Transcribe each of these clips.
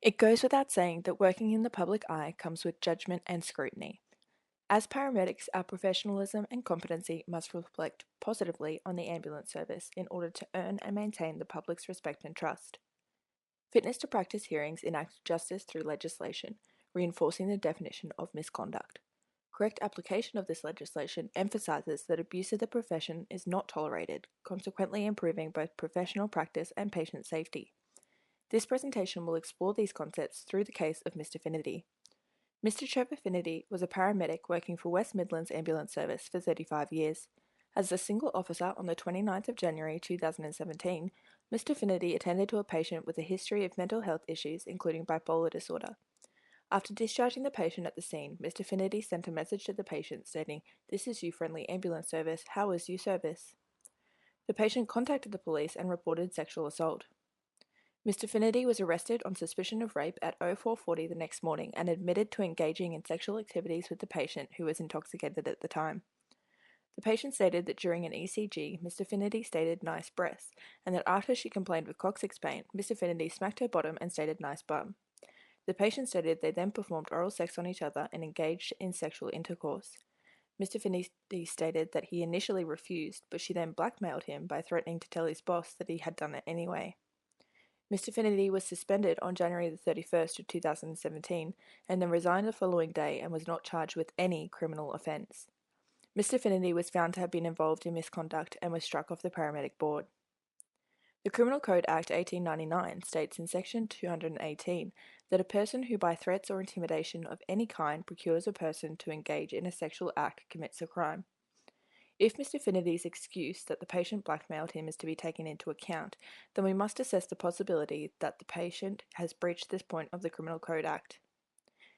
It goes without saying that working in the public eye comes with judgment and scrutiny. As paramedics, our professionalism and competency must reflect positively on the ambulance service in order to earn and maintain the public's respect and trust. Fitness to practice hearings enact justice through legislation, reinforcing the definition of misconduct. Correct application of this legislation emphasises that abuse of the profession is not tolerated, consequently improving both professional practice and patient safety. This presentation will explore these concepts through the case of Mr. Finnerty. Mr. Trevor Finnerty was a paramedic working for West Midlands Ambulance Service for 35 years. As a single officer on the 29th of January 2017, Mr. Finnerty attended to a patient with a history of mental health issues, including bipolar disorder. After discharging the patient at the scene, Mr. Finnerty sent a message to the patient stating, "This is you-friendly ambulance service. How is you service?" The patient contacted the police and reported sexual assault. Mr. Finnerty was arrested on suspicion of rape at 0440 the next morning and admitted to engaging in sexual activities with the patient, who was intoxicated at the time. The patient stated that during an ECG, Mr. Finnerty stated "nice breasts," and that after she complained of coccyx pain, Mr. Finnerty smacked her bottom and stated "nice bum." The patient stated they then performed oral sex on each other and engaged in sexual intercourse. Mr. Finnerty stated that he initially refused, but she then blackmailed him by threatening to tell his boss that he had done it anyway. Mr. Finnerty was suspended on January the 31st of 2017 and then resigned the following day and was not charged with any criminal offence. Mr. Finnerty was found to have been involved in misconduct and was struck off the paramedic board. The Criminal Code Act 1899 states in section 218 that a person who by threats or intimidation of any kind procures a person to engage in a sexual act commits a crime. If Mr. Finnerty's excuse that the patient blackmailed him is to be taken into account, then we must assess the possibility that the patient has breached this point of the Criminal Code Act.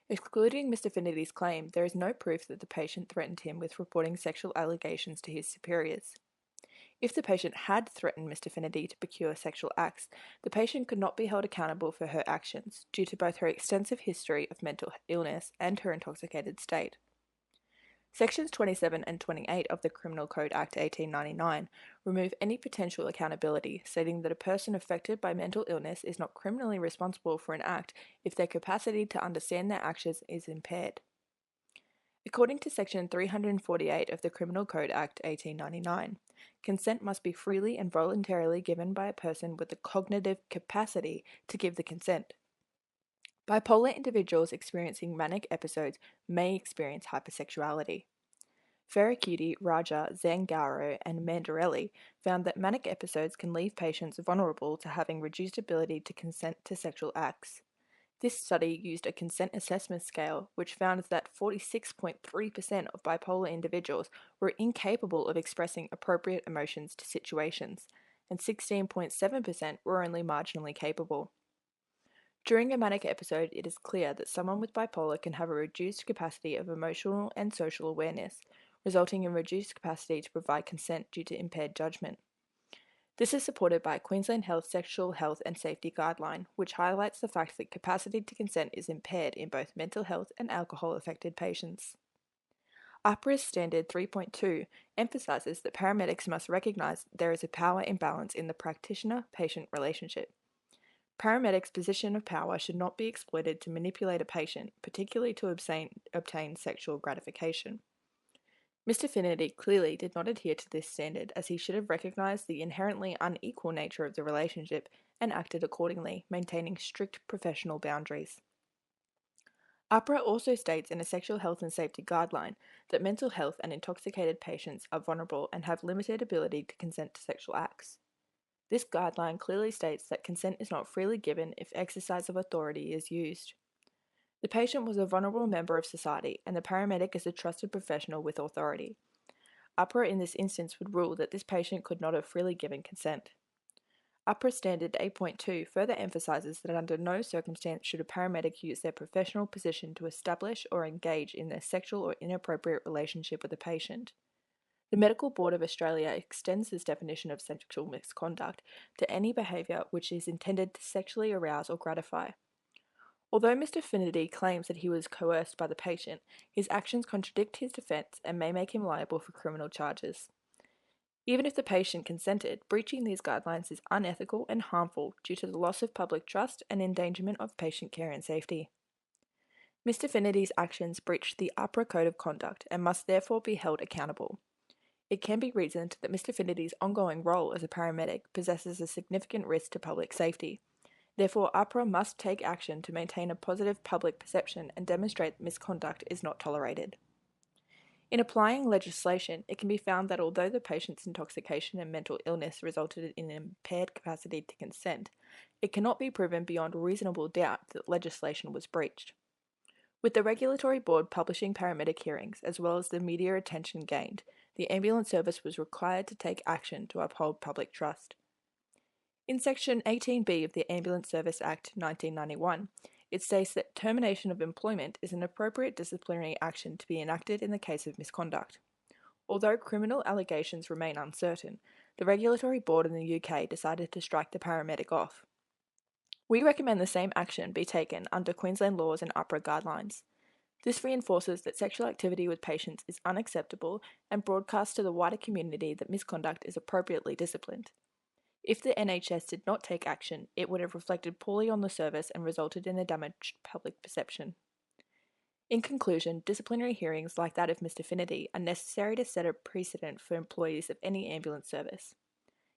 Excluding Mr. Finnerty's claim, there is no proof that the patient threatened him with reporting sexual allegations to his superiors. If the patient had threatened Mr. Finnerty to procure sexual acts, the patient could not be held accountable for her actions due to both her extensive history of mental illness and her intoxicated state. Sections 27 and 28 of the Criminal Code Act 1899 remove any potential accountability, stating that a person affected by mental illness is not criminally responsible for an act if their capacity to understand their actions is impaired. According to Section 348 of the Criminal Code Act 1899, consent must be freely and voluntarily given by a person with the cognitive capacity to give the consent. Bipolar individuals experiencing manic episodes may experience hypersexuality. Ferracuti, Raja, Zangaro, and Mandarelli found that manic episodes can leave patients vulnerable to having reduced ability to consent to sexual acts. This study used a consent assessment scale, which found that 46.3% of bipolar individuals were incapable of expressing appropriate emotions to situations, and 16.7% were only marginally capable. During a manic episode, it is clear that someone with bipolar can have a reduced capacity of emotional and social awareness, resulting in reduced capacity to provide consent due to impaired judgment. This is supported by Queensland Health Sexual Health and Safety Guideline, which highlights the fact that capacity to consent is impaired in both mental health and alcohol-affected patients. AHPRA's Standard 3.2 emphasises that paramedics must recognise there is a power imbalance in the practitioner-patient relationship. Paramedics' position of power should not be exploited to manipulate a patient, particularly to obtain sexual gratification. Mr. Finnerty clearly did not adhere to this standard, as he should have recognised the inherently unequal nature of the relationship and acted accordingly, maintaining strict professional boundaries. AHPRA also states in a Sexual Health and Safety Guideline that mental health and intoxicated patients are vulnerable and have limited ability to consent to sexual acts. This guideline clearly states that consent is not freely given if exercise of authority is used. The patient was a vulnerable member of society, and the paramedic is a trusted professional with authority. AHPRA in this instance would rule that this patient could not have freely given consent. AHPRA Standard 8.2 further emphasises that under no circumstance should a paramedic use their professional position to establish or engage in a sexual or inappropriate relationship with a patient. The Medical Board of Australia extends this definition of sexual misconduct to any behaviour which is intended to sexually arouse or gratify. Although Mr. Finnerty claims that he was coerced by the patient, his actions contradict his defence and may make him liable for criminal charges. Even if the patient consented, breaching these guidelines is unethical and harmful due to the loss of public trust and endangerment of patient care and safety. Mr. Finnity's actions breached the AHPRA Code of Conduct and must therefore be held accountable. It can be reasoned that Mr. Finnity's ongoing role as a paramedic possesses a significant risk to public safety. Therefore, AHPRA must take action to maintain a positive public perception and demonstrate that misconduct is not tolerated. In applying legislation, it can be found that although the patient's intoxication and mental illness resulted in an impaired capacity to consent, it cannot be proven beyond reasonable doubt that legislation was breached. With the Regulatory Board publishing paramedic hearings, as well as the media attention gained, the ambulance service was required to take action to uphold public trust. In Section 18B of the Ambulance Service Act 1991, it states that termination of employment is an appropriate disciplinary action to be enacted in the case of misconduct. Although criminal allegations remain uncertain, the Regulatory Board in the UK decided to strike the paramedic off. We recommend the same action be taken under Queensland laws and AHPRA guidelines. This reinforces that sexual activity with patients is unacceptable and broadcasts to the wider community that misconduct is appropriately disciplined. If the NHS did not take action, it would have reflected poorly on the service and resulted in a damaged public perception. In conclusion, disciplinary hearings like that of Mr. Finity are necessary to set a precedent for employees of any ambulance service.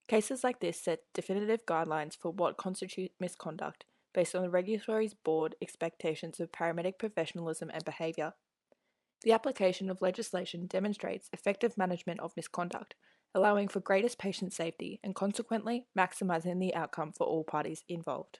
Cases like this set definitive guidelines for what constitutes misconduct based on the Regulatory Board expectations of paramedic professionalism and behaviour. The application of legislation demonstrates effective management of misconduct, allowing for greatest patient safety and consequently maximising the outcome for all parties involved.